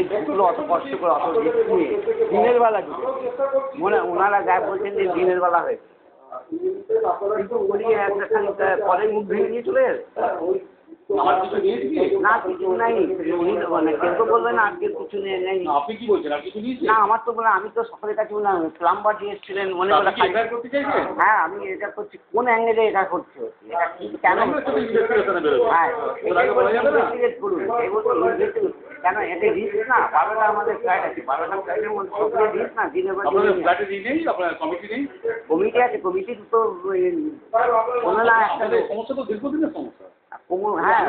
এই ঢুকলো অত কষ্ট করে অত রিস্ক নিয়ে দিনের বেলা ঢুকে মনে ওনারা গায়ে বলছেন যে দিনের বেলা হয়েছে কিন্তু উনি একখান পরে মুখ ভেঙে নিয়ে চলে যাবে আমার কিছু নিয়েছি না কিছু নাই উনি মানে কেউ তো বলবেন না আজকে কিছু নেই আপনি কি বলছেন আর কিছু নিয়েছি না আমার তো বলে আমি তো সকলের কাছে বললাম প্লাম্বার দিয়ে এসেছিলেন মনে করে করতে চাইছেন হ্যাঁ আমি এটা করছি কোন অ্যাঙ্গেলে এটা করছে এটা কেন হ্যাঁ ইনভেস্টিগেট করুন কেন এটা রিস্ক না 12টা আমাদের ফ্ল্যাট আছে 12টা ফ্ল্যাটের মধ্যে সবগুলো রিস্ক না দিনের ফ্ল্যাটে নেই আপনার কমিটি নেই কমিটি আছে কমিটি তো কোনো না একটা সমস্যা তো দীর্ঘদিনের সমস্যা হ্যাঁ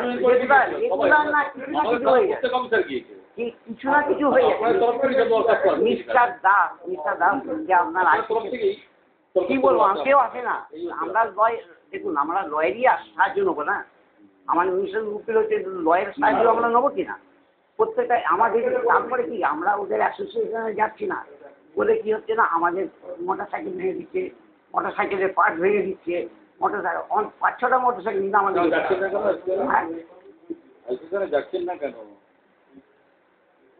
রেগুলার না কিছু হয়ে যায় কিছু না কিছু হয়ে যায় মিস্টার দাস যে আপনার কি বলবো কেউ আসে না আমরা লয় দেখুন আমরা লয়ারই সাহায্য নেবো না আমার মিশন উকিল হচ্ছে লয়ের সাহায্য আমরা নেবো কিনা প্রত্যেকটা আমাদের তারপরে কি আমরা ওদের অ্যাসোসিয়েশনে যাচ্ছি না বলে কি হচ্ছে না আমাদের মোটর সাইকেল ভেঙে দিচ্ছে মোটর সাইকেলের পার্ট ভেঙে দিচ্ছে মোটর সাইকেল 5-6টা মোটর সাইকেল কিন্তু আমাদের যাচ্ছেন না কেন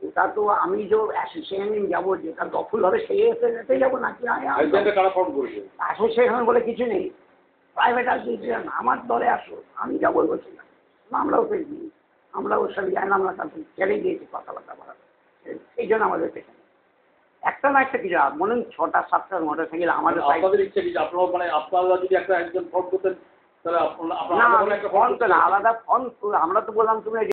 ওটা তো আমি যে অ্যাসোসিয়েশনে যাবো যেটা দখল হবে সেই এতে যাবো নাকি অ্যাসোসিয়েশন বলে কিছু নেই প্রাইভেট অ্যাসোসিয়েশন আমার দলে আসো আমি যাবো বলছি না আমরা ওকে দিই আমরা ওর সাথে যাই না আমরা তাকে ছেড়ে দিয়েছি কথাবার্তা বলা এই জন্য আমাদের পেছনে একটা না একটা কিছু মনে হয় 6টা-7টা মোটর সাইকেল আমাদের ইচ্ছে কি আপনার মানে আপনারা যদি একটা একজন ফোন করতেন তাহলে না ফোন তো না আলাদা ফোন আমরা তো বললাম তুমি